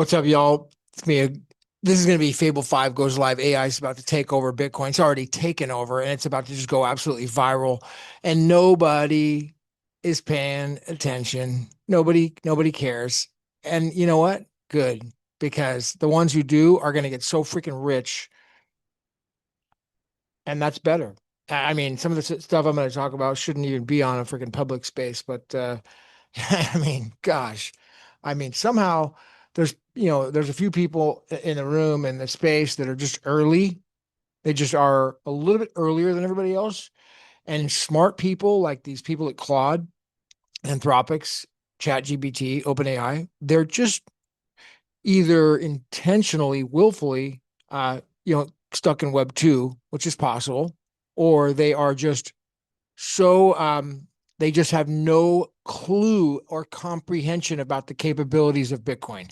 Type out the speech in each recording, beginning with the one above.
What's up, y'all? This is going to be Fable 5 goes live. AI is about to take over Bitcoin. It's already taken over and it's about to just go absolutely viral. And nobody is paying attention. Nobody cares. And you know what? Good. Because the ones who do are going to get so freaking rich. And that's better. I mean, some of the stuff I'm going to talk about shouldn't even be on a freaking public space, but I mean, gosh, I mean, somehow there's a few people in the room in the space that are just early. They just are a little bit earlier than everybody else. And smart people like these people at Claude, Anthropics, ChatGPT, OpenAI, they're just either intentionally, willfully, stuck in Web 2, which is possible, or they are just so they just have no clue or comprehension about the capabilities of Bitcoin.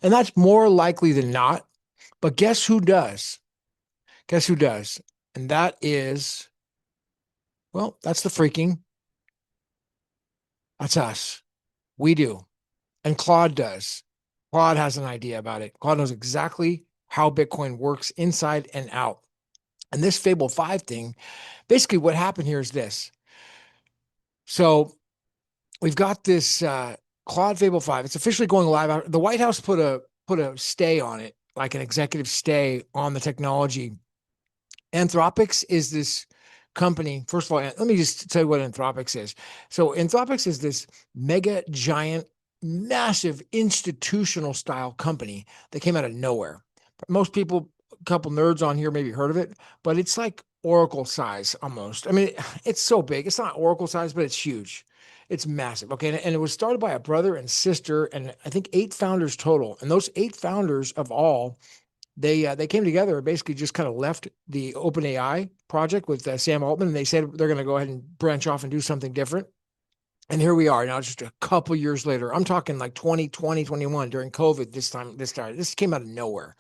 And that's more likely than not. But guess who does? Guess who does? And that is, well, that's us. We do. And Claude does. Claude has an idea about it. Claude knows exactly how Bitcoin works inside and out. And this Fable 5 thing, basically what happened here is this. So we've got this Claude Fable 5. It's officially going live. The White House put a stay on it, like an executive stay on the technology. Anthropics is this company. First of all, let me just tell you what Anthropics is. So Anthropics is this mega giant, massive institutional style company that came out of nowhere. Most people, a couple nerds on here maybe heard of it, but it's like Oracle size almost. I mean, it's so big. It's not Oracle size, but it's huge. It's massive. Okay. And it was started by a brother and sister, and I think 8 founders total. And those 8 founders of all, they came together and basically just kind of left the OpenAI project with Sam Altman, and they said they're going to go ahead and branch off and do something different. And here we are now, just a couple years later. I'm talking like 2020, 21 during COVID. This came out of nowhere.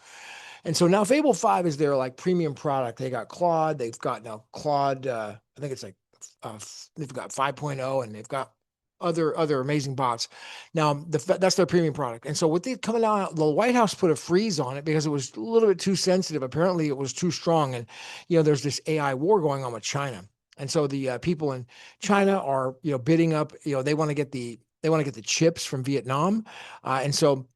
And so now Fable 5 is their like premium product. They got Claude. They've got now Claude. I think it's like they've got 5.0, and they've got other amazing bots. Now that's their premium product. And so with it coming out, the White House put a freeze on it because it was a little bit too sensitive. Apparently, it was too strong. And there's this AI war going on with China. And so the people in China are bidding up. They want to get the chips from Vietnam, and so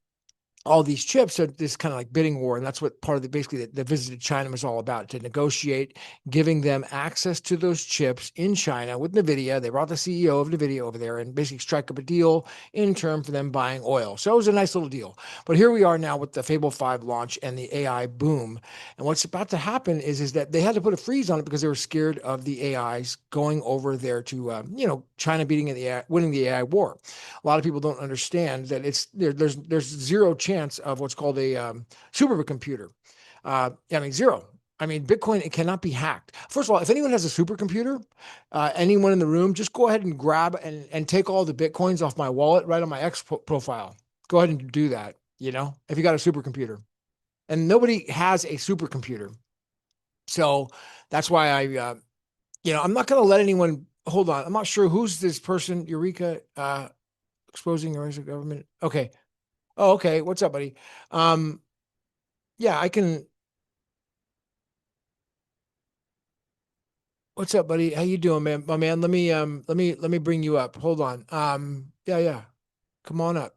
all these chips are this kind of like bidding war. And that's what part of basically the visit to China was all about, to negotiate giving them access to those chips in China with Nvidia. They brought the CEO of Nvidia over there and basically strike up a deal in turn for them buying oil. So it was a nice little deal. But here we are now with the Fable 5 launch and the AI boom. And what's about to happen is that they had to put a freeze on it because they were scared of the AIs going over there to, China winning the AI war. A lot of people don't understand that there's zero chance of what's called a supercomputer. I mean, zero. I mean, Bitcoin, it cannot be hacked. First of all, if anyone has a supercomputer, anyone in the room, just go ahead and grab and take all the Bitcoins off my wallet right on my X profile. Go ahead and do that, if you got a supercomputer. And nobody has a supercomputer. So that's why I'm not going to let anyone, hold on. I'm not sure who's this person, Eureka, exposing the rise of government. Okay. Oh, okay. What's up, buddy? Yeah, I can. What's up, buddy? How you doing, man? My man, let me bring you up. Hold on. Yeah. Come on up.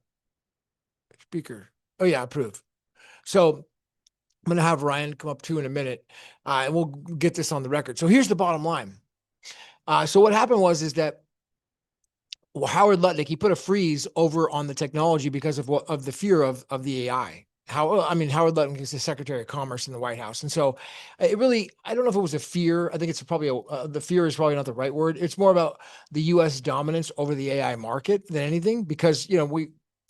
Speaker. Oh yeah, approve. So I'm gonna have Ryan come up too in a minute, and we'll get this on the record. So here's the bottom line. So what happened is that Howard Lutnick, he put a freeze over on the technology because of the fear of the AI. Howard Lutnick is the Secretary of Commerce in the White House, and so I don't know if it was a fear. I think it's probably the fear is probably not the right word. It's more about the U.S. dominance over the AI market than anything, because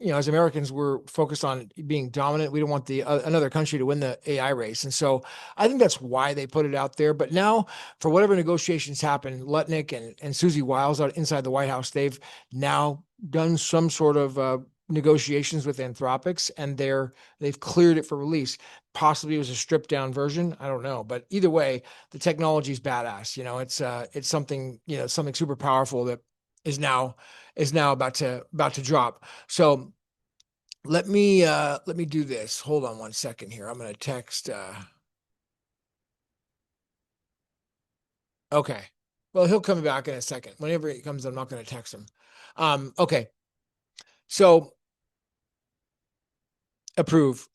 as Americans, we're focused on being dominant. We don't want another country to win the AI race, and so I think that's why they put it out there. But now, for whatever negotiations happen, Lutnick and Susie Wiles out inside the White House, they've now done some sort of negotiations with Anthropics, and they've cleared it for release. Possibly it was a stripped down version. I don't know, but either way, the technology is badass. It's something something super powerful that is now about to drop. So Let me do this. Hold on one second here. I'm going to text. Okay. Well, he'll come back in a second. Whenever he comes, I'm not going to text him. Okay. So approve.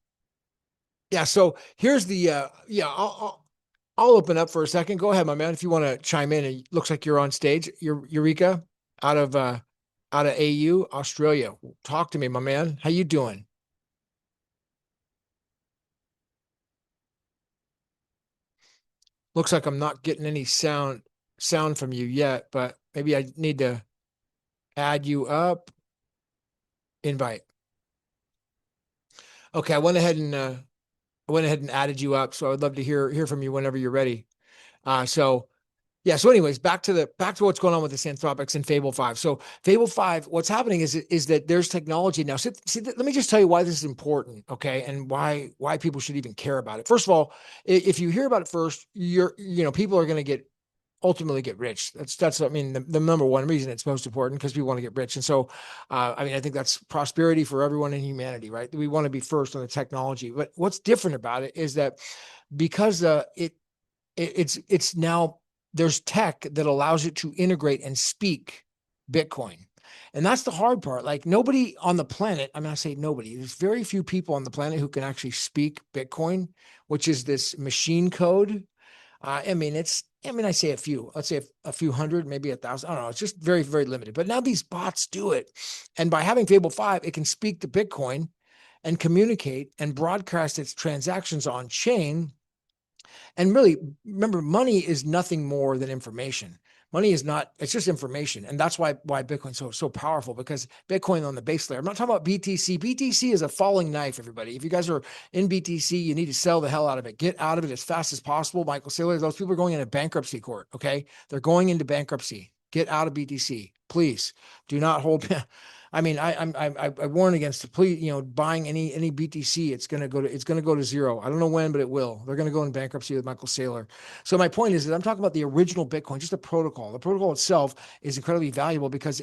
Yeah. So here's the yeah. I'll open up for a second. Go ahead, my man. If you want to chime in, it looks like you're on stage. Eureka, out of AU, Australia. Talk to me, my man. How you doing? Looks like I'm not getting any sound from you yet, but maybe I need to add you up. Invite. Okay, I went ahead and added you up. So I'd love to hear from you whenever you're ready. So yeah. So, anyways, back to what's going on with this Anthropics and Fable5. So, Fable5, what's happening is that there's technology now. See, let me just tell you why this is important, okay, and why people should even care about it. First of all, if you hear about it first, people are going to ultimately get rich. That's I mean the number one reason it's most important, because we want to get rich. And so I mean, I think that's prosperity for everyone in humanity, right? We want to be first on the technology. But what's different about it is that because it's now, there's tech that allows it to integrate and speak Bitcoin. And that's the hard part. Like, nobody on the planet, I mean, I say nobody, there's very few people on the planet who can actually speak Bitcoin, which is this machine code. I mean, I say a few, let's say a few hundred, maybe 1,000. I don't know. It's just very, very limited. But now these bots do it. And by having Fable5, it can speak to Bitcoin and communicate and broadcast its transactions on chain. And really, remember, money is nothing more than information. Money is not, it's just information. And that's why Bitcoin's so powerful, because Bitcoin on the base layer. I'm not talking about BTC. BTC is a falling knife, everybody. If you guys are in BTC, you need to sell the hell out of it. Get out of it as fast as possible. Michael Saylor, those people are going into bankruptcy court, okay? They're going into bankruptcy. Get out of BTC. Please do not hold. I mean, I warn against, please, buying any BTC. It's going to go to zero. I don't know when, but it will. They're going to go in bankruptcy with Michael Saylor. So my point is that I'm talking about the original Bitcoin, just the protocol. The protocol itself is incredibly valuable, because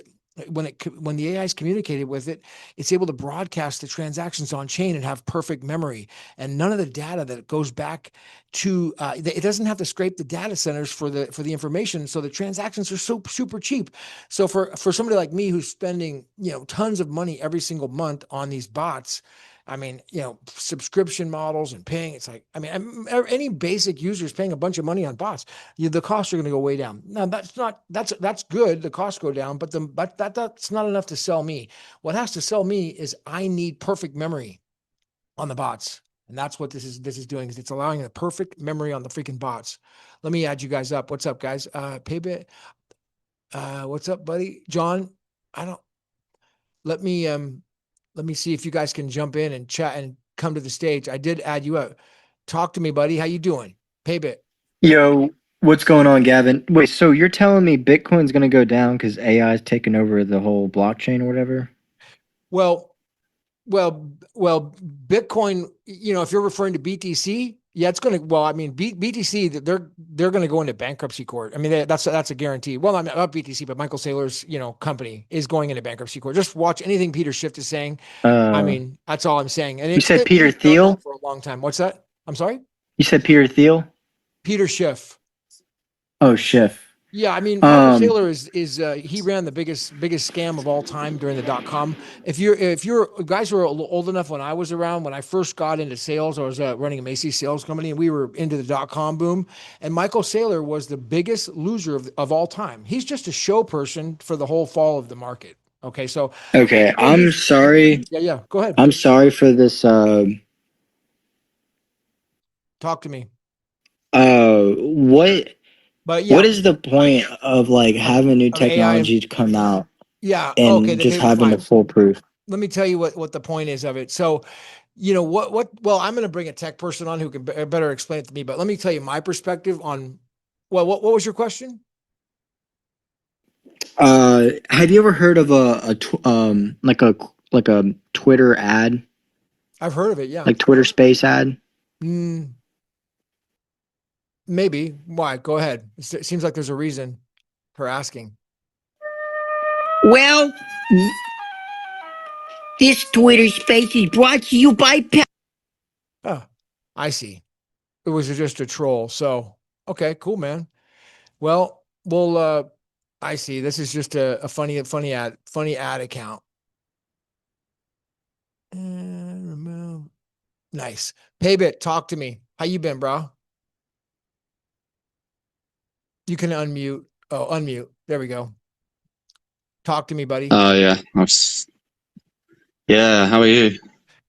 when the AI is communicated with it, it's able to broadcast the transactions on chain and have perfect memory, and none of the data that goes back to it doesn't have to scrape the data centers for the information. So the transactions are so super cheap. So for somebody like me who's spending tons of money every single month on these bots, I mean, subscription models and paying, it's like, I mean, any basic user is paying a bunch of money on bots. The costs are going to go way down. Now, that's good. The costs go down, but that's not enough to sell me. What has to sell me is I need perfect memory on the bots. And that's what this is doing, is it's allowing the perfect memory on the freaking bots. Let me add you guys up. What's up, guys? Paybit. What's up, buddy? John, I don't, let me see if you guys can jump in and chat and come to the stage. I did add you up. Talk to me, buddy. How you doing? Paybit. Yo, what's going on, Gavin? Wait, so you're telling me Bitcoin's gonna go down because AI is taking over the whole blockchain or whatever? Well, well, Bitcoin, if you're referring to BTC, yeah, it's going to, well, I mean, BTC, they're going to go into bankruptcy court. I mean, that's a guarantee. Well, I'm not BTC, but Michael Saylor's, company is going into bankruptcy court. Just watch anything Peter Schiff is saying. I Uh, mean, that's all I'm saying. And you said Peter he's known that Thiel? for a long time. What's that? I'm sorry? You said Peter Thiel? Peter Schiff. Oh, Schiff. Yeah, I mean, Michael Um, Saylor is he ran the biggest scam of all time during the .com. If you're guys were old enough, when I was around, when I first got into sales, I was running a Macy's sales company, and we were into the .com boom. And Michael Saylor was the biggest loser of all time. He's just a show person for the whole fall of the market. Okay, so okay, people use, yeah, yeah. Go ahead, I'm sorry for this. talk to me. What But what yeah, is the point of like of, having new AI. technology to come out Yeah, okay, and the just Fable having the 5. foolproof? Let me tell you what the point is of it. So, well, I'm going to bring a tech person on who can better explain it to me, but let me tell you my perspective on, well, what was your question? Have you ever heard of like a Twitter ad, I've heard of it. Yeah. like Twitter Space ad? Mm, maybe. Why? Go ahead. It seems like there's a reason for asking. Well, This Twitter space is brought to you by Oh, I see. It was just a troll. So, okay, cool, man. Well, I see. This is just a funny ad account. And remove. Nice. Paybit, talk to me. How you been, bro? You can unmute. Oh, unmute. There we go. Talk to me, buddy. Oh yeah, yeah. How are you?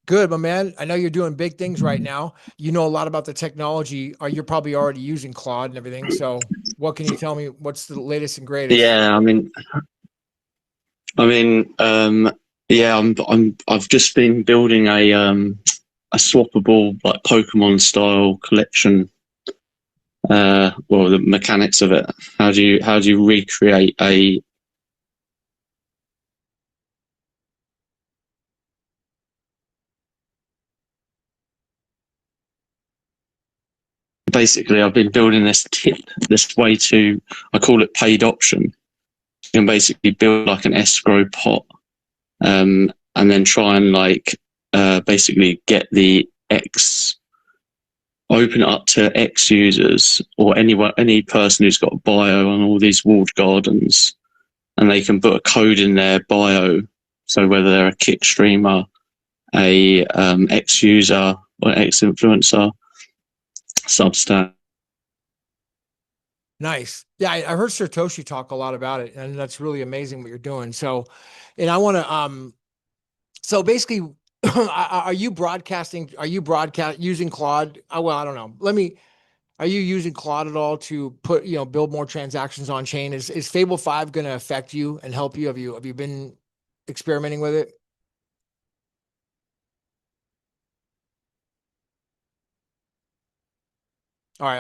Good, my man. I know you're doing big things right now. You know a lot about the technology. You're probably already using Claude and everything. So, what can you tell me? What's the latest and greatest? Yeah, yeah. I've just been building a swappable like Pokemon style collection. Well, the mechanics of it. How do you recreate a basically I've been building this way to, I call it paid option. You can basically build like an escrow pot, and then try and basically get the X, open it up to X users or any person who's got a bio on all these walled gardens, and they can put a code in their bio. So whether they're a kick streamer, a X user or X influencer, Substack. Nice. Yeah, I heard Satoshi talk a lot about it, and that's really amazing what you're doing. So, and I want to so basically, are you broadcasting? Are you using Claude? Oh, well, I don't know. Are you using Claude at all to build more transactions on chain? Is Fable5 going to affect you and help you? Have you been experimenting with it? All right,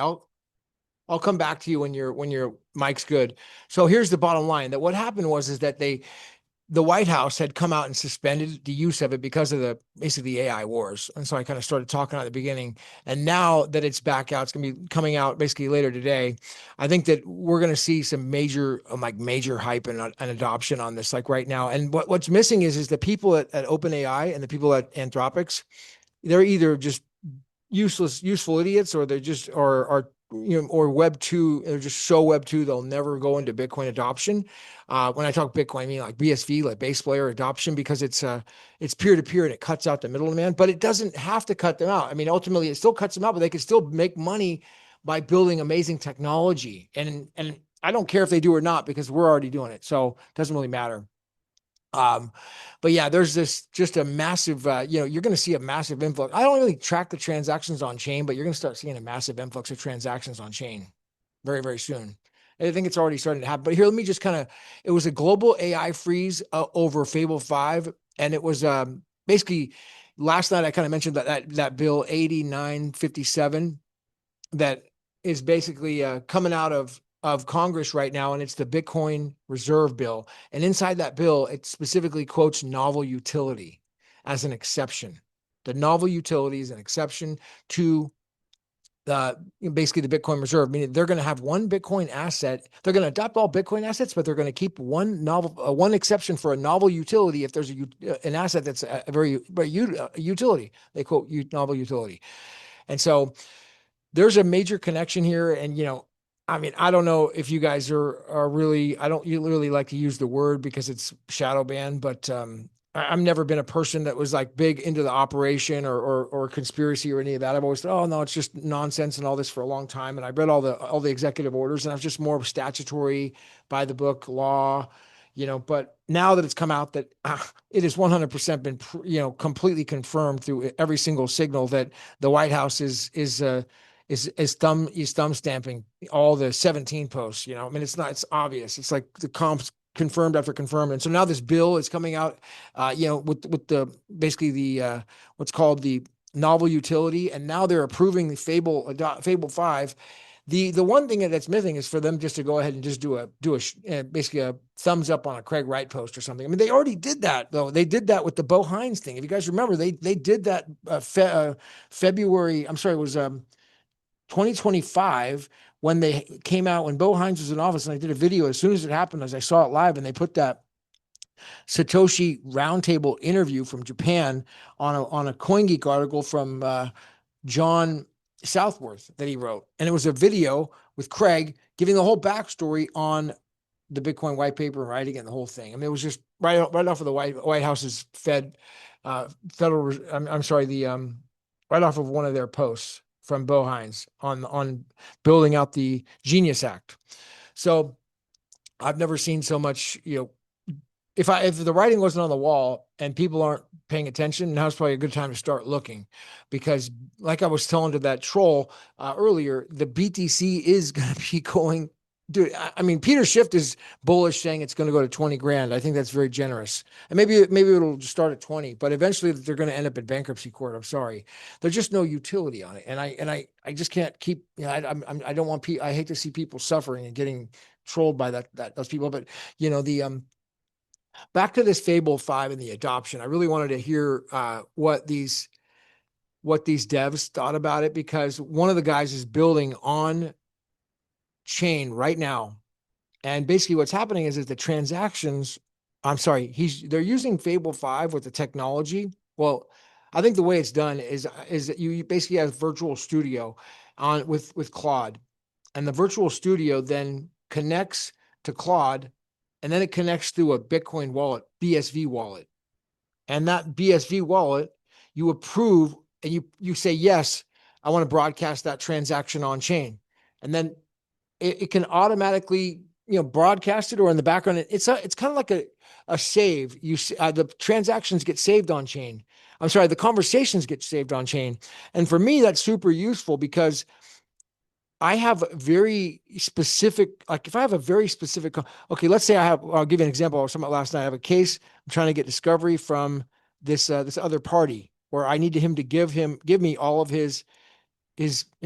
I'll come back to you when your mic's good. So here's the bottom line: that what happened is that the White House had come out and suspended the use of it because of basically the AI wars. And so I kind of started talking at the beginning. And now that it's back out, it's going to be coming out basically later today. I think that we're going to see some major hype and adoption on this, like right now. And what's missing is the people at OpenAI and the people at Anthropics, they're either just useful idiots, or they're just or or Web2. They're just so Web2 they'll never go into Bitcoin adoption. When I talk Bitcoin, I mean like BSV, like base layer adoption, because it's peer to peer and it cuts out the middleman. But it doesn't have to cut them out. I mean, ultimately, it still cuts them out, but they can still make money by building amazing technology. And I don't care if they do or not, because we're already doing it, so it doesn't really matter. But yeah, there's just a massive, you're going to see a massive influx. I don't really track the transactions on chain, but you're going to start seeing a massive influx of transactions on chain very, very soon. I think it's already starting to happen. But here, let me just it was a global AI freeze over Fable5. And it was basically last night, I kind of mentioned that bill 8957 that is basically coming out of Congress right now, and it's the Bitcoin Reserve Bill. And inside that bill, it specifically quotes novel utility as an exception. The novel utility is an exception to basically the Bitcoin Reserve, meaning they're going to have one Bitcoin asset. They're going to adopt all Bitcoin assets, but they're going to keep one exception for a novel utility if there's an asset that's a very utility. They quote novel utility. And so there's a major connection here. And, I mean, I don't know if you guys are really, I don't really like to use the word because it's shadow banned, but I've never been a person that was like big into the operation or conspiracy or any of that. I've always thought, oh no, it's just nonsense and all this for a long time. And I read all the executive orders, and I was just more statutory, by the book law, but now that it's come out that it has 100% been, completely confirmed through every single signal that the White House is thumb stamping all the 17 posts. I mean, it's obvious. It's like the comps confirmed after confirmed. And so now this bill is coming out, with the basically the what's called the novel utility, and now they're approving the Fable5. The one thing that's missing is for them just to go ahead and just do basically a thumbs up on a Craig Wright post or something. I mean, they already did that though. They did that with the Bo Hines thing. If you guys remember, they did that February. I'm sorry, it was 2025 when they came out, when Bo Hines was in office, and I did a video as soon as it happened, as I saw it live, and they put that Satoshi Roundtable interview from Japan on a CoinGeek article from John Southworth that he wrote. And it was a video with Craig giving the whole backstory on the Bitcoin white paper and writing it and the whole thing. I mean, it was just right off of the White House's federal, I'm sorry, right off of one of their posts from Bo Hines on building out the Genius Act. So I've never seen so much, if the writing wasn't on the wall and people aren't paying attention, now's probably a good time to start looking, because like I was telling to that troll earlier, the BTC is going to be going, dude. I mean, Peter Schiff is bullish, saying it's going to go to 20 grand. I think that's very generous, and maybe it'll start at 20, but eventually they're going to end up in bankruptcy court. I'm sorry, there's just no utility on it, and I just can't keep. I don't want I hate to see people suffering and getting trolled by those people, but back to this Fable5 and the adoption. I really wanted to hear what these devs thought about it, because one of the guys is building on chain right now. And basically what's happening is the transactions, they're using Fable5 with the technology. Well, I think the way it's done is that you basically have Virtual Studio on with Claude, and the Virtual Studio then connects to Claude, and then it connects through a Bitcoin wallet, BSV wallet. And that BSV wallet, you approve and you say, yes, I want to broadcast that transaction on chain. And then it can automatically, broadcast it, or in the background. It's kind of like a save. The transactions get saved on chain. I'm sorry, the conversations get saved on chain. And for me, that's super useful, because I have very specific, like if I have a very specific, okay, let's say I'll give you an example. I was talking about last night. I have a case. I'm trying to get discovery from this other party, where I need him to give me all of his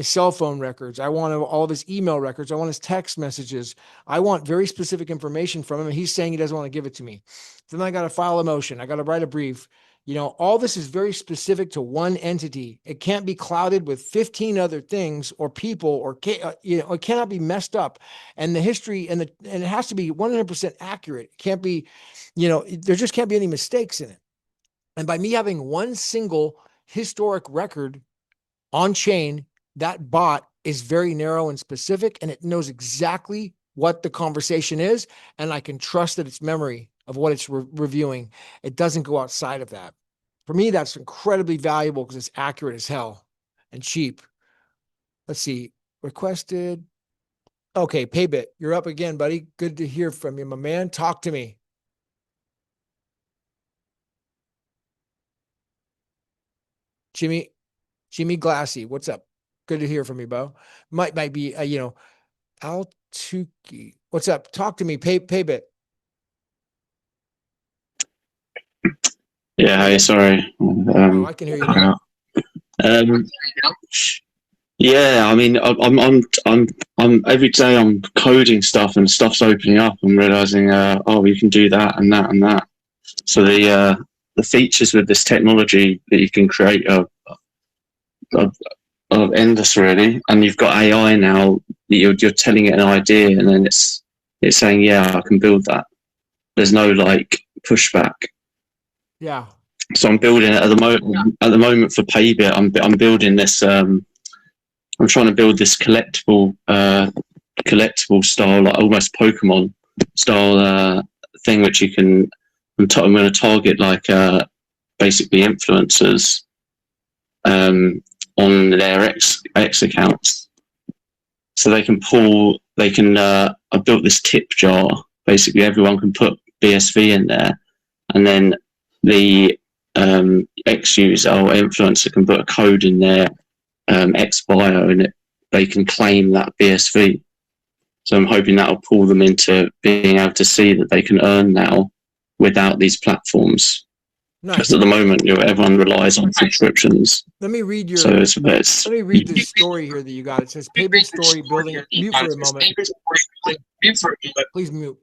cell phone records. I want all of his email records. I want his text messages. I want very specific information from him. And he's saying he doesn't want to give it to me. Then I got to file a motion. I got to write a brief. All this is very specific to one entity. It can't be clouded with 15 other things or people, or it cannot be messed up. And the history and it has to be 100% accurate. It can't be, there just can't be any mistakes in it. And by me having one single historic record on chain, that bot is very narrow and specific, and it knows exactly what the conversation is, and I can trust that its memory of what it's reviewing. It doesn't go outside of that. For me, that's incredibly valuable, because it's accurate as hell and cheap. Let's see. Requested. Okay, Paybit, you're up again, buddy. Good to hear from you, my man. Talk to me. Jimmy Glassy, what's up? Good to hear from you, Bo. Might be, Altuki. What's up? Talk to me. Paybit. Yeah, hey, sorry. I can hear you now. Yeah, I mean, I'm every day I'm coding stuff, and stuff's opening up. I'm realizing, we can do that and that and that. So the features with this technology that you can create are endless, really. And you've got AI now. You're telling it an idea, and then it's saying, yeah, I can build that. There's no pushback. Yeah. So I'm building it at the moment. At the moment for Paybit, I'm building this. I'm trying to build this collectible style, like almost Pokemon style thing, which you can. I'm going to target basically influencers on their X accounts, so they can pull. I built this tip jar. Basically, everyone can put BSV in there, and then the X user or influencer can put a code in their X bio, and they can claim that BSV. So I'm hoping that will pull them into being able to see that they can earn now without these platforms. Nice. Because at the moment, everyone relies on subscriptions. Let me read So it's a bit. Let me read this story here that you got. It says Paybit story building. Mute for a moment. Please mute.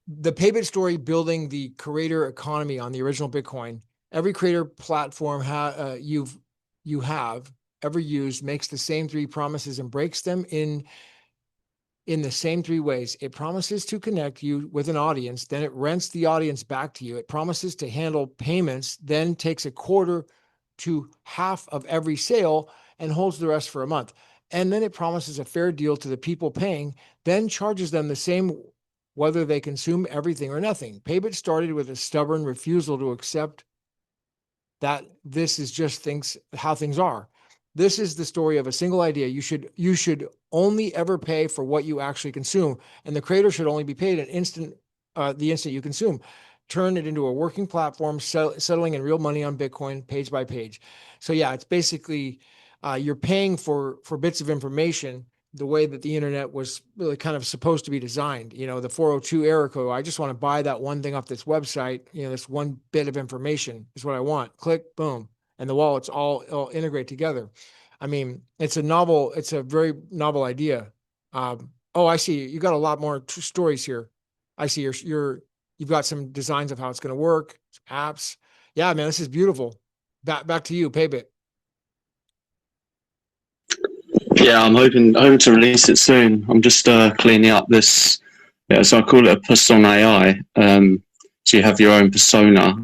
The Paybit story building the creator economy on the original Bitcoin. Every creator platform you have ever used makes the same three promises and breaks them in in the same three ways. It promises to connect you with an audience, then it rents the audience back to you. It promises to handle payments, then takes a quarter to half of every sale and holds the rest for a month. And then it promises a fair deal to the people paying, then charges them the same whether they consume everything or nothing. Paybit started with a stubborn refusal to accept that this is just how things are. This is the story of a single idea. You should only ever pay for what you actually consume, and the creator should only be paid the instant you consume. Turn it into a working platform, settling in real money on Bitcoin, page by page. So yeah, it's basically you're paying for bits of information the way that the internet was really kind of supposed to be designed. The 402 error code. I just want to buy that one thing off this website. This one bit of information is what I want. Click, boom. And the wallets all integrate together. I mean, it's a very novel idea. Oh, I see. You got a lot more stories here. I see you've got some designs of how it's going to work, apps. Yeah, man, this is beautiful. Back to you, Paybit. Yeah, I'm hoping to release it soon. I'm just cleaning up this. Yeah, so I call it a persona AI. So you have your own persona,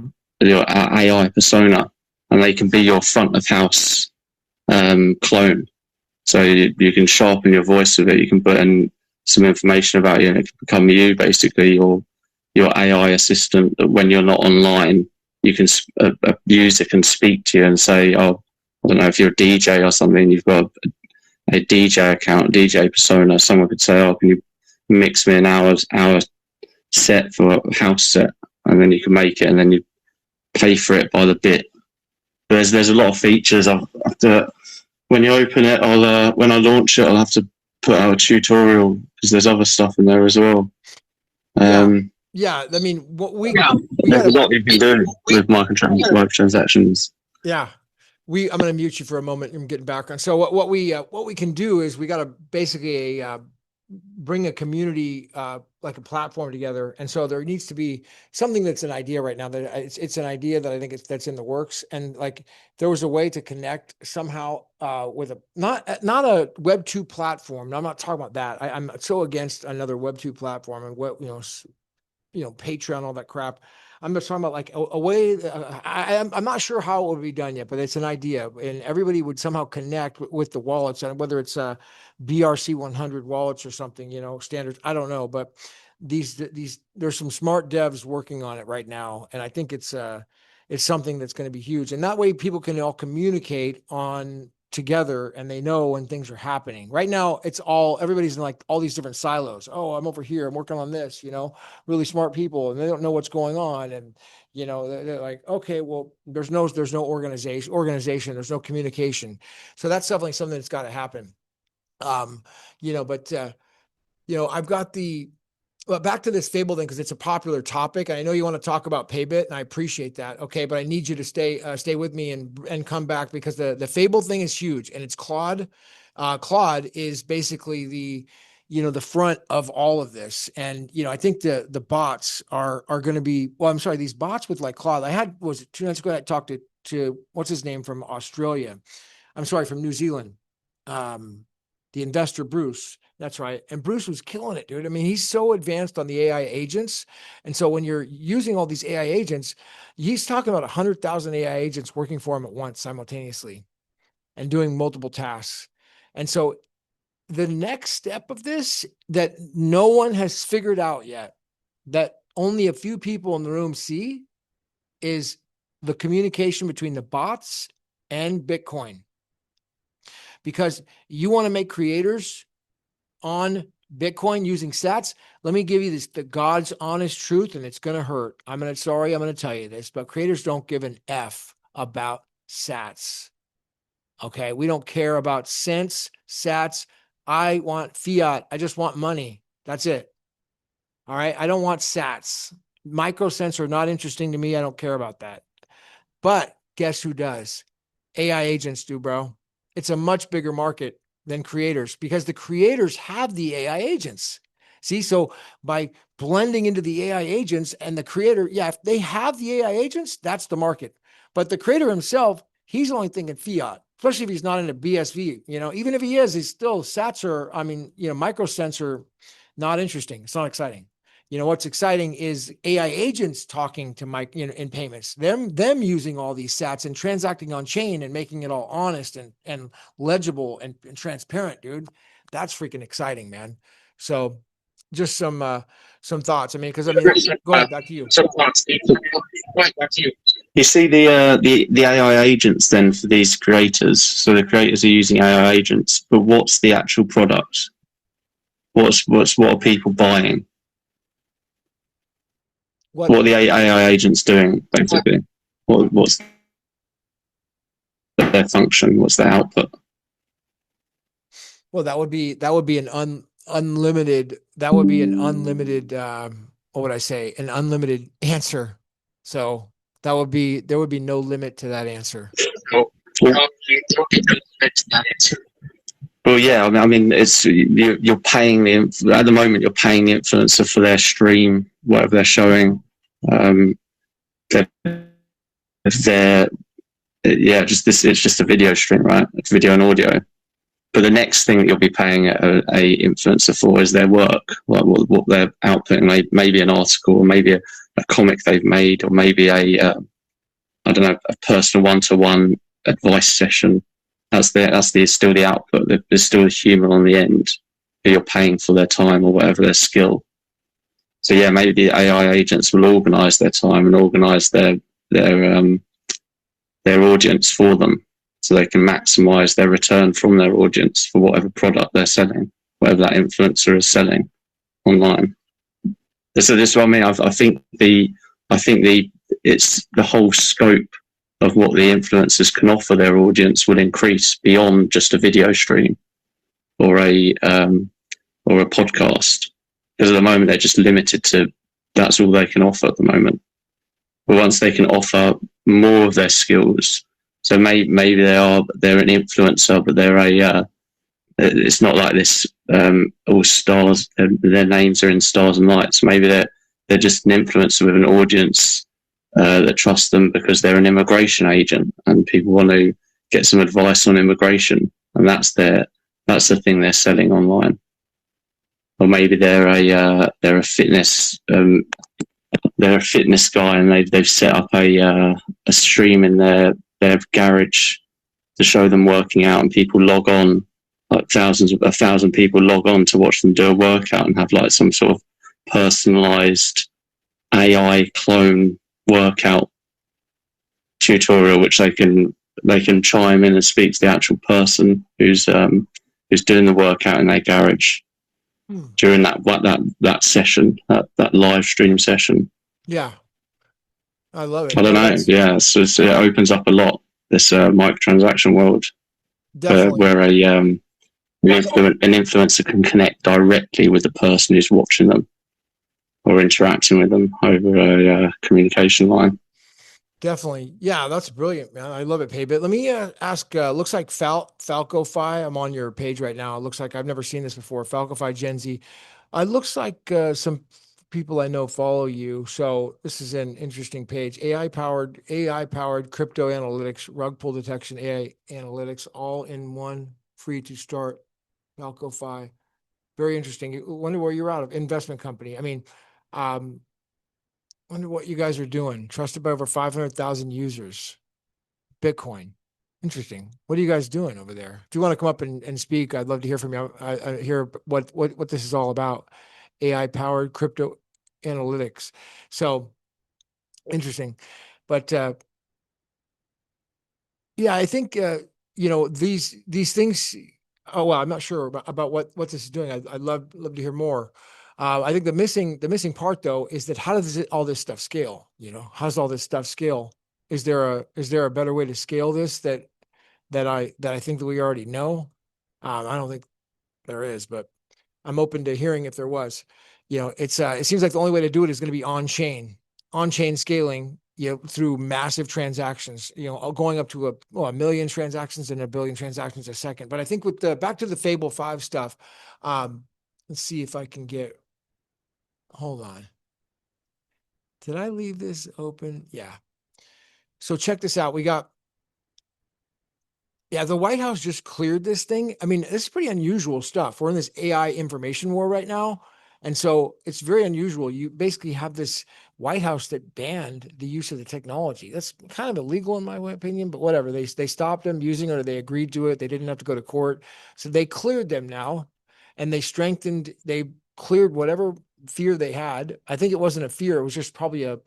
your AI persona, and they can be your front of house clone. So you can sharpen your voice with it. You can put in some information about you, and it can become you, basically your AI assistant. That when you're not online, you can a user can speak to you and say, "Oh, I don't know, if you're a DJ or something, you've got a DJ account, DJ persona." Someone could say, "Oh, can you mix me an hour set for a house set?" And then you can make it, and then you pay for it by the bit. There's a lot of features. I have to, when you open it, when I launch it, I'll have to put out a tutorial because there's other stuff in there as well. Yeah, I mean, there's a lot you can do with microtransactions. Yeah. I'm going to mute you for a moment. I'm getting background. So what we can do is we got to basically bring a community, like a platform together. And so there needs to be something that's an idea right now that it's an idea that I think that's in the works. And like, there was a way to connect somehow with not a Web 2 platform. No, I'm not talking about that. I'm so against another Web 2 platform and Patreon, all that crap. I'm just talking about like a way. I'm not sure how it would be done yet, but it's an idea, and everybody would somehow connect with the wallets, and whether it's BRC 100 wallets or something, standards. I don't know, but these there's some smart devs working on it right now, and I think it's something that's going to be huge, and that way people can all communicate on together and they know when things are happening. Right now, everybody's in like all these different silos. Oh, I'm over here, I'm working on this, really smart people, and they don't know what's going on. And, they're like, okay, well, there's no organization, there's no communication. So that's definitely something that's got to happen. I've got well, back to this Fable thing, because it's a popular topic. I know you want to talk about Paybit, and I appreciate that. Okay, but I need you to stay with me and come back, because the Fable thing is huge, and it's Claude. Claude is basically the front of all of this, and I think the bots are going to be. Well, I'm sorry, these bots with like Claude. Was it 2 nights ago? I talked to what's his name from Australia. I'm sorry, from New Zealand. The investor Bruce. That's right. And Bruce was killing it, dude. I mean, he's so advanced on the AI agents. And so when you're using all these AI agents, he's talking about 100,000 AI agents working for him at once simultaneously and doing multiple tasks. And so the next step of this that no one has figured out yet, that only a few people in the room see, is the communication between the bots and Bitcoin. Because you want to make creators on Bitcoin using sats. Let me give you the God's honest truth, and it's going to hurt. I'm going to tell you this, but creators don't give an F about sats. Okay. We don't care about cents, sats. I want fiat. I just want money. That's it. All right. I don't want sats. Microcents are not interesting to me. I don't care about that. But guess who does? AI agents do, bro. It's a much bigger market than creators, because the creators have the AI agents. See, so by blending into the AI agents and the creator, if they have the AI agents, that's the market. But the creator himself, he's only thinking fiat, especially if he's not in a BSV. Even if he is, he's still sats are, microcents are not interesting. It's not exciting. What's exciting is AI agents talking to in payments, them using all these sats and transacting on chain and making it all honest and legible and transparent, dude. That's freaking exciting, man. So just some thoughts. Go ahead, back to you. You see the AI agents then for these creators. So the creators are using AI agents, but what's the actual product? What are people buying? What are the AI agents doing basically? What's their function? What's their output? Well, that would be an unlimited. That would be an unlimited. What would I say? An unlimited answer. So there would be no limit to that answer. Well, yeah. I mean, it's you're paying at the moment. You're paying the influencer for their stream, whatever they're showing. It's just a video stream, right? It's video and audio. But the next thing that you'll be paying a influencer for is their work, like what they're outputting, maybe an article, or maybe a comic they've made, or maybe a personal one-to-one advice session. That's still the output. There's still a human on the end who you're paying for their time or whatever their skill. So yeah, maybe the AI agents will organize their time and organize their audience for them, so they can maximize their return from their audience for whatever product they're selling, whatever that influencer is selling online. So this is what I mean. I think it's the whole scope of what the influencers can offer their audience will increase beyond just a video stream or a podcast. Because at the moment they're just limited to that's all they can offer at the moment. But once they can offer more of their skills, so maybe they're an influencer, but it's not like this all stars. Their names are in stars and lights. Maybe they're just an influencer with an audience that trust them because they're an immigration agent and people want to get some advice on immigration, and that's the thing they're selling online. Or maybe they're a fitness guy and they've set up a stream in their garage to show them working out, and people log on, like 1,000 people log on to watch them do a workout and have like some sort of personalized AI clone workout tutorial, which they can chime in and speak to the actual person who's doing the workout in their garage during that session, that live stream session. Yeah, I love it. I don't know. Yeah, so it opens up a lot, this microtransaction world, where an influencer can connect directly with the person who's watching them or interacting with them over a communication line. Definitely. Yeah, that's brilliant, man. I love it, Paybit. Let me ask, looks like Falco5, I'm on your page right now. It looks like I've never seen this before. Falco5 Gen Z. It looks like some people I know follow you. So this is an interesting page. AI powered crypto analytics, rug pull detection, AI analytics, all in one, free to start. Falco5. Very interesting. I wonder where you're out of. Investment company. Wonder what you guys are doing. Trusted by over 500,000 users. Bitcoin. Interesting. What are you guys doing over there? If you want to come up and speak, I'd love to hear from you. I hear what this is all about. AI powered crypto analytics. So interesting. But yeah, I think these things. Oh well, I'm not sure about what this is doing. I'd love to hear more. I think the missing part though is that how does all this stuff scale? How does all this stuff scale? Is there a better way to scale this that I think that we already know? I don't think there is, but I'm open to hearing if there was. It seems like the only way to do it is going to be on chain scaling, through massive transactions, going up to a million transactions and a billion transactions a second. But I think with back to the Fable5 stuff, let's see if I can get, hold on. Did I leave this open? Yeah. So check this out. We got Yeah, the White House just cleared this thing. I mean, this is pretty unusual stuff. We're in this AI information war right now. And so it's very unusual. You basically have this White House that banned the use of the technology. That's kind of illegal in my opinion, but whatever. They stopped them using it, or they agreed to it. They didn't have to go to court. So they cleared them now, and they cleared whatever fear they had. I think it wasn't a fear. It was just probably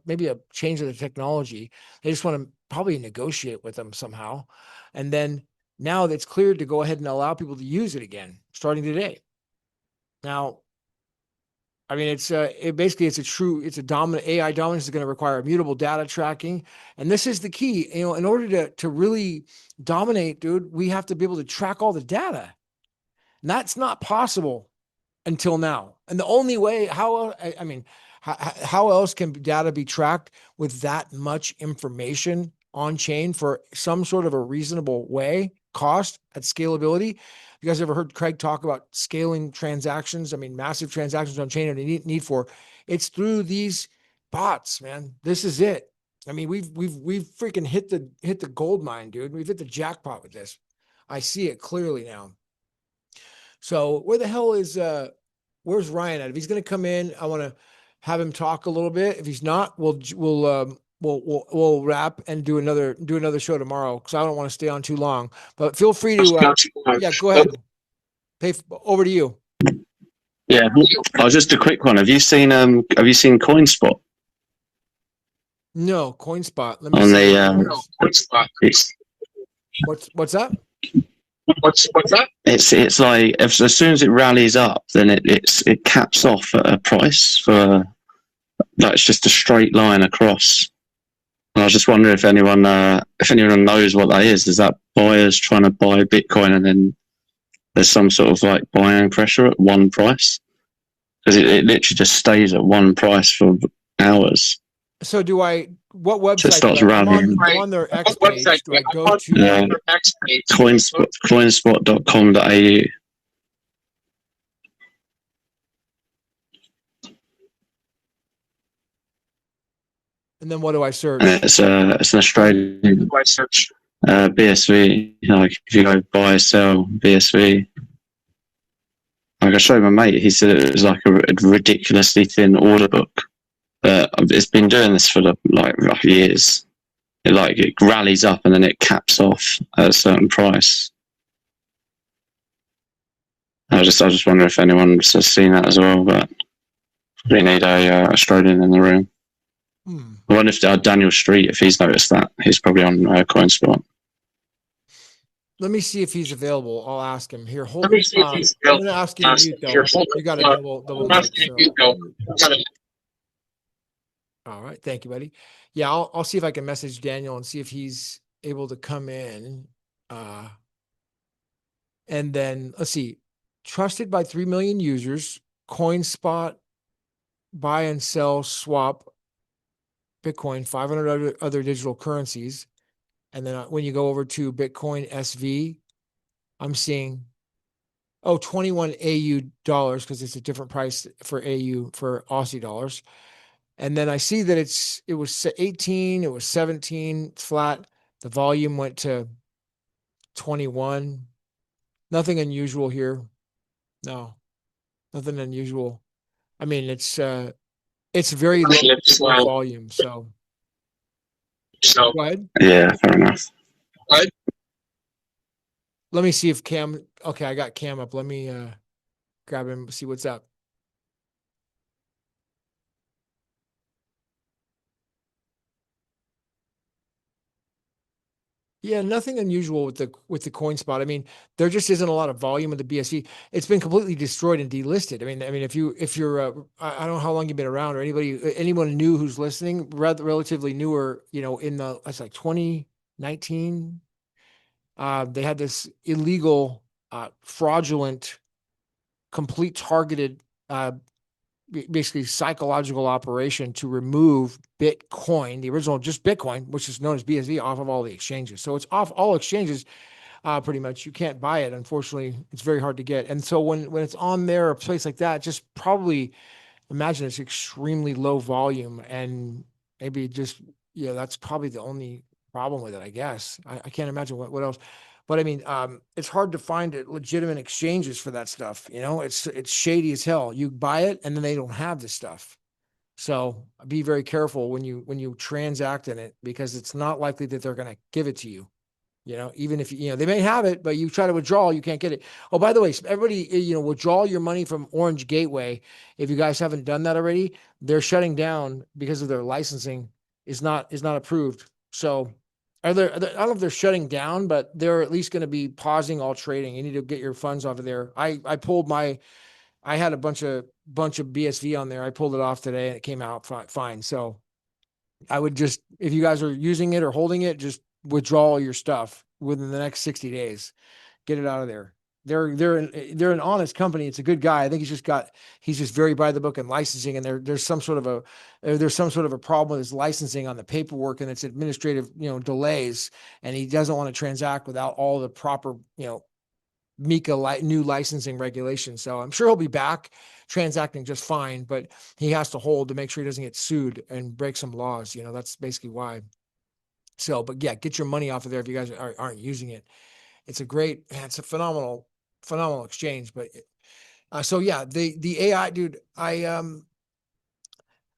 maybe a change of the technology. They just want to probably negotiate with them somehow. And then now that's cleared to go ahead and allow people to use it again, starting today. Now, I mean, it's a dominant AI dominance is going to require immutable data tracking. And this is the key, in order to really dominate, dude, we have to be able to track all the data. And that's not possible until now. And the only way, how else can data be tracked with that much information on chain for some sort of a reasonable way, cost at scalability? You guys ever heard Craig talk about scaling transactions? I mean, massive transactions on chain and a need for it's through these bots, man. This is it. I mean, we've freaking hit the gold mine, dude. We've hit the jackpot with this. I see it clearly now. So where the hell is where's Ryan at? If he's going to come in, I want to have him talk a little bit. If he's not, we'll wrap and do another show tomorrow, because I don't want to stay on too long. But feel free to yeah, go ahead. Over to you. Yeah, just a quick one. Have you seen CoinSpot No, CoinSpot. Let me on see. CoinSpot? What's that? What's that? It's like as soon as it rallies up, then it caps off at a price for like it's just a straight line across. And I was just wondering if anyone knows what that is. Is that buyers trying to buy Bitcoin and then there's some sort of like buying pressure at one price? Because it literally just stays at one price for hours. So what website? So it starts rallying. I'm on their X page. Do I go to coinspot.com.au? and then what do I search? It's an Australian BSV. Like if you go buy, sell BSV. Like I showed my mate, he said it was like a ridiculously thin order book. But it's been doing this for like years. It rallies up and then it caps off at a certain price. I just wonder if anyone's seen that as well. But we need a Australian in the room. I wonder if Daniel Street, if he's noticed that, he's probably on CoinSpot. Let me see if he's available. I'll ask him here. Hold on. I'm going to ask you to mute though. You got a double mute. So. All right. Thank you, buddy. Yeah, I'll see if I can message Daniel and see if he's able to come in. And then let's see. Trusted by 3 million users, CoinSpot, buy and sell, swap, Bitcoin, 500 other digital currencies. And then when you go over to Bitcoin SV, I'm seeing 21 AU dollars, because it's a different price for AU for Aussie dollars. And then I see that it was 18, it was 17, it's flat. The volume went to 21. Nothing unusual here. No, nothing unusual. I mean, it's very low volume. So go ahead. Yeah, fair enough. Let me see if Cam. Okay, I got Cam up. Let me grab him, see what's up. Yeah, nothing unusual with the CoinSpot. I mean, there just isn't a lot of volume of the BSV. It's been completely destroyed and delisted. I mean, if you're I don't know how long you've been around, or anyone new who's listening, relatively newer, it's like 2019. They had this illegal, fraudulent, complete targeted, basically psychological operation to remove Bitcoin, the original just Bitcoin, which is known as BSV, off of all the exchanges. So it's off all exchanges, pretty much. You can't buy it. Unfortunately, it's very hard to get. And so when it's on there, a place like that, just probably imagine it's extremely low volume, and maybe just, that's probably the only problem with it, I guess. I can't imagine what else. But I mean, it's hard to find legitimate exchanges for that stuff. You know, it's shady as hell. You buy it and then they don't have the stuff. So be very careful when you transact in it, because it's not likely that they're going to give it to you. You know, even if they may have it, but you try to withdraw, you can't get it. Oh, by the way, everybody, withdraw your money from Orange Gateway. If you guys haven't done that already, they're shutting down because of their licensing is not approved. So I don't know if they're shutting down, but they're at least going to be pausing all trading. You need to get your funds off of there. I pulled I had a bunch of BSV on there. I pulled it off today and it came out fine. So I would just, if you guys are using it or holding it, just withdraw all your stuff within the next 60 days. Get it out of there. They're an honest company. It's a good guy. I think he's just very by the book in licensing, and there's some sort of a problem with his licensing on the paperwork, and it's administrative, delays, and he doesn't want to transact without all the proper, MiCA new licensing regulations. So I'm sure he'll be back transacting just fine, but he has to hold to make sure he doesn't get sued and break some laws. That's basically why. So, but yeah, get your money off of there if you guys aren't using it. It's a phenomenal exchange. But so yeah, the AI dude, I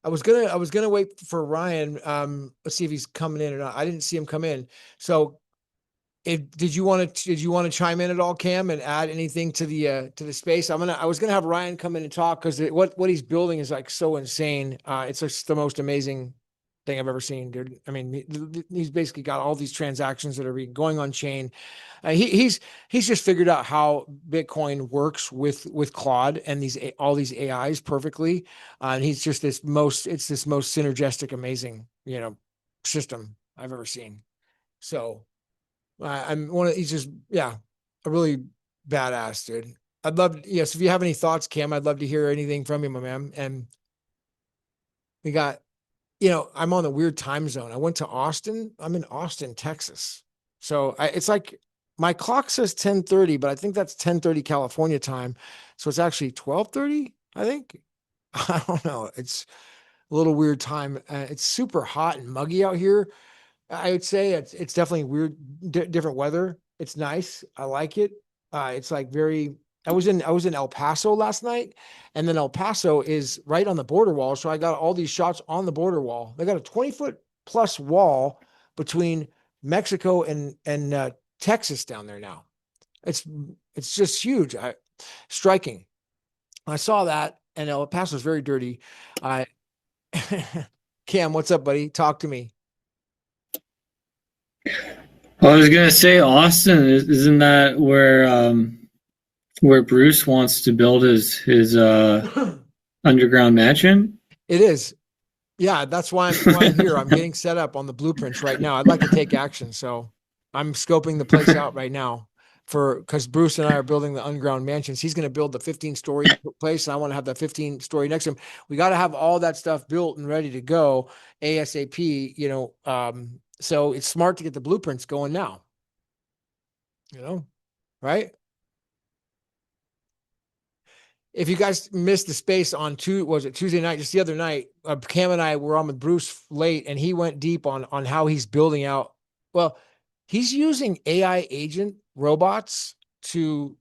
was gonna wait for Ryan. Let's see if he's coming in or not. I didn't see him come in. So did you want to chime in at all, Cam, and add anything to the space? I was gonna have Ryan come in and talk, because what he's building is like so insane. It's just the most amazing thing I've ever seen, dude. I mean, he's basically got all these transactions that are going on chain. He's just figured out how Bitcoin works with Claude and all these AIs perfectly. And he's just this most synergistic, amazing, system I've ever seen. So he's just, yeah, a really badass dude. I'd love, yes, if you have any thoughts, Cam, I'd love to hear anything from you, my man. And we got, I'm on the weird time zone. I went to Austin. I'm in Austin, Texas. So it's like my clock says 10:30, but I think that's 10:30 California time. So it's actually 12:30, I think. I don't know. It's a little weird time. It's super hot and muggy out here. I would say it's definitely weird, different weather. It's nice. I like it. It's like very. I was in El Paso last night, and then El Paso is right on the border wall. So I got all these shots on the border wall. They got a 20-foot plus wall between Mexico and Texas down there now. It's just huge. Striking. I saw that, and El Paso is very dirty. Cam, what's up, buddy? Talk to me. I was gonna say, Austin, isn't that where Bruce wants to build his underground mansion? It is. Yeah, that's why I'm here. I'm getting set up on the blueprints right now. I'd like to take action, so I'm scoping the place out right now because Bruce and I are building the underground mansions. He's going to build the 15-story place, and I want to have the 15-story next to him. We got to have all that stuff built and ready to go ASAP. So it's smart to get the blueprints going now. Right? If you guys missed the space on Tuesday night, just the other night, Cam and I were on with Bruce late, and he went deep on how he's building out. Well, he's using AI agent robots he